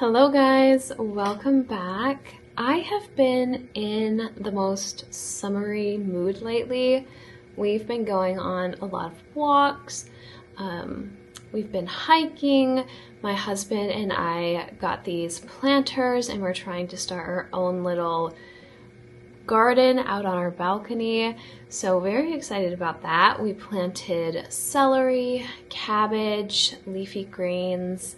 Hello guys, welcome back. I have been in the most summery mood lately. We've been going on a lot of walks. We've been hiking. My husband and I got these planters and we're trying to start our own little garden out on our balcony. So very excited about that. We planted celery, cabbage, leafy greens.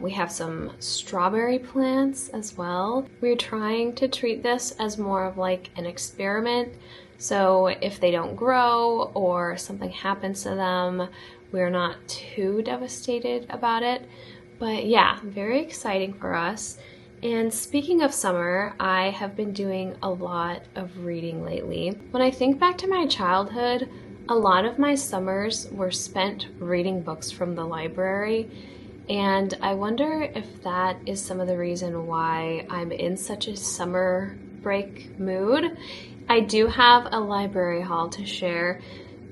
We have some strawberry plants as well. We're trying to treat this as more of like an experiment. So if they don't grow or something happens to them, we're not too devastated about it. But yeah, very exciting for us. And speaking of summer, I have been doing a lot of reading lately. When I think back to my childhood, a lot of my summers were spent reading books from the library. And I wonder if that is some of the reason why I'm in such a summer break mood. I do have a library haul to share,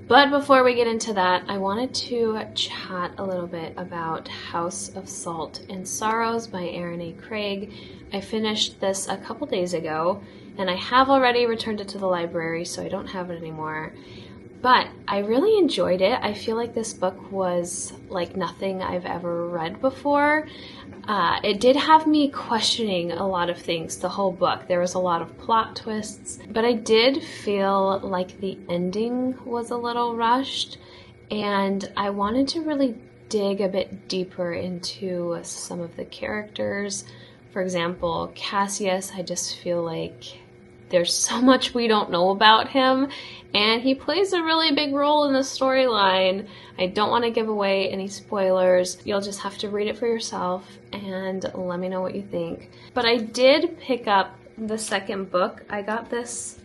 but before we get into that, I wanted to chat a little bit about House of Salt and Sorrows by Erin A. Craig. I finished this a couple days ago, and I have already returned it to the library, so I don't have it anymore. But I really enjoyed it. I feel like this book was like nothing I've ever read before. It did have me questioning a lot of things, the whole book. There was a lot of plot twists, but I did feel like the ending was a little rushed, and I wanted to really dig a bit deeper into some of the characters. For example, Cassius, I just feel like there's so much we don't know about him, and he plays a really big role in the storyline. I don't want to give away any spoilers. You'll just have to read it for yourself and let me know what you think. But I did pick up the second book. I got this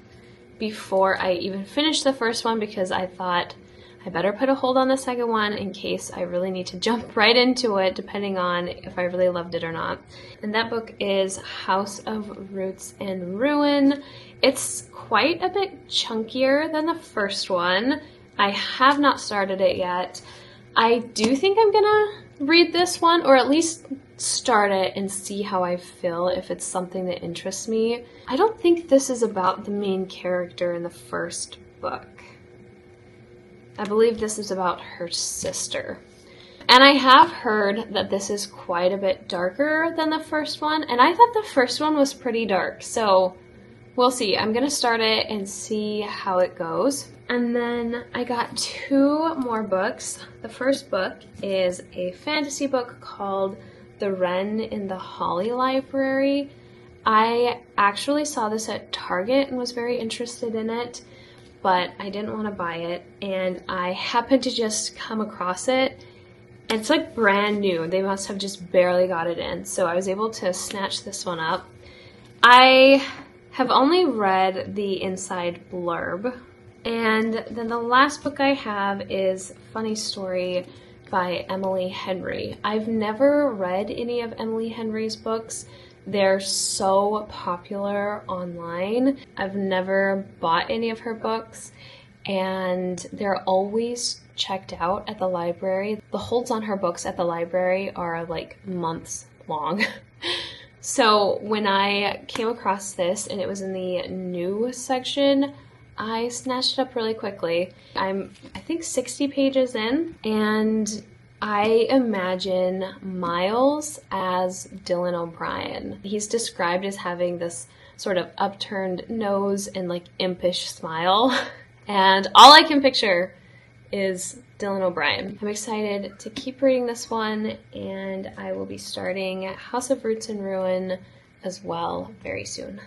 before I even finished the first one because I thought I better put a hold on the second one in case I really need to jump right into it, depending on if I really loved it or not. And that book is House of Roots and Ruin. It's quite a bit chunkier than the first one. I have not started it yet. I do think I'm gonna read this one, or at least start it and see how I feel, if it's something that interests me. I don't think this is about the main character in the first book. I believe this is about her sister. And I have heard that this is quite a bit darker than the first one, and I thought the first one was pretty dark, so we'll see. I'm gonna start it and see how it goes. And then I got two more books. The first book is a fantasy book called The Wren in the Holly Library. I actually saw this at Target and was very interested in it, but I didn't want to buy it, and I happened to just come across it. It's like brand new. They must have just barely got it in, so I was able to snatch this one up. I have only read the inside blurb, and then the last book I have is Funny Story by Emily Henry. I've never read any of Emily Henry's books. They're so popular online. I've never bought any of her books, and they're always checked out at the library. The holds on her books at the library are like months long. So when I came across this and it was in the new section, I snatched it up really quickly. I think 60 pages in, and I imagine Miles as Dylan O'Brien. He's described as having this sort of upturned nose and like impish smile. And all I can picture is Dylan O'Brien. I'm excited to keep reading this one, and I will be starting House of Roots and Ruin as well very soon.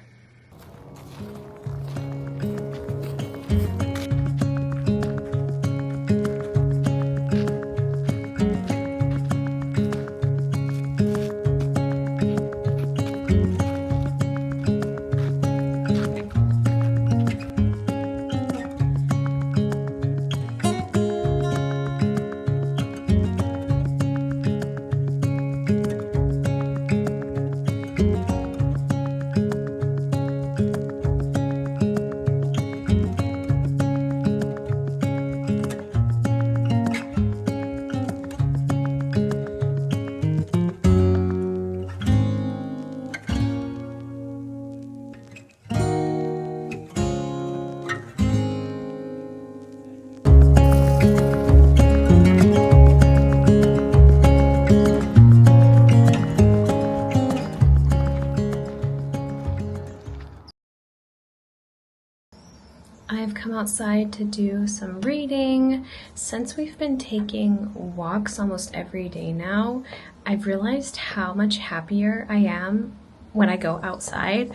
I've come outside to do some reading. Since we've been taking walks almost every day now, I've realized how much happier I am when I go outside.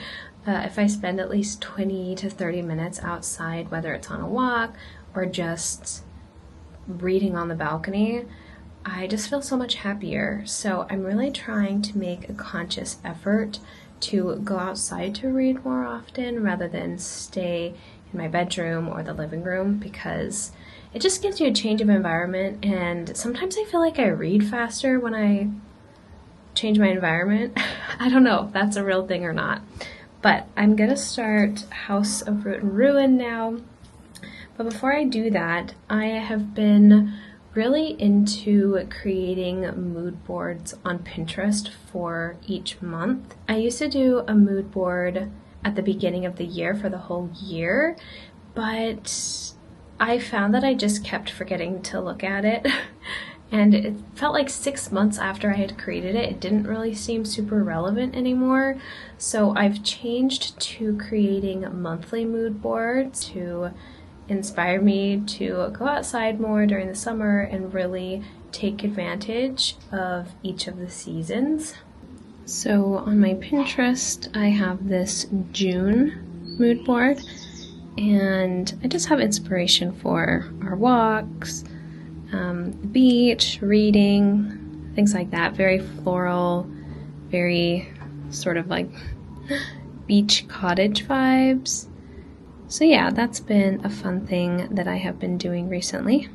If I spend at least 20 to 30 minutes outside, whether it's on a walk or just reading on the balcony, I just feel so much happier. So I'm really trying to make a conscious effort to go outside to read more often rather than stay in my bedroom or the living room, because it just gives you a change of environment, and sometimes I feel like I read faster when I change my environment. I don't know if that's a real thing or not, but I'm gonna start House of Root and Ruin now. But before I do that, I have been really into creating mood boards on Pinterest for each month. I used to do a mood board at the beginning of the year for the whole year, but I found that I just kept forgetting to look at it. And it felt like 6 months after I had created it, it didn't really seem super relevant anymore. So I've changed to creating monthly mood boards to inspire me to go outside more during the summer and really take advantage of each of the seasons. So on my Pinterest, I have this June mood board, and I just have inspiration for our walks, the beach, reading, things like that. Very floral, very sort of like beach cottage vibes. So yeah, that's been a fun thing that I have been doing recently.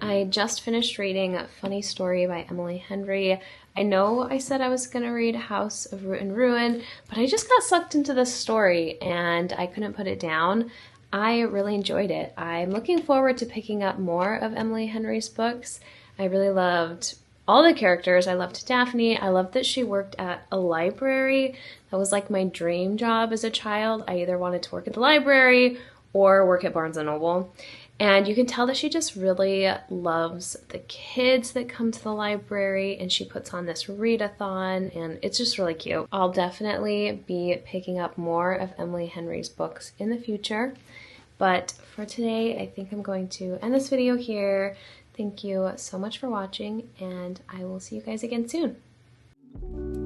I just finished reading Funny Story by Emily Henry. I know I said I was going to read House of Root and Ruin, but I just got sucked into this story and I couldn't put it down. I really enjoyed it. I'm looking forward to picking up more of Emily Henry's books. I really loved all the characters. I loved Daphne. I loved that she worked at a library. That was like my dream job as a child. I either wanted to work at the library or work at Barnes & Noble. And you can tell that she just really loves the kids that come to the library, and she puts on this readathon, and it's just really cute. I'll definitely be picking up more of Emily Henry's books in the future. But for today, I think I'm going to end this video here. Thank you so much for watching, and I will see you guys again soon.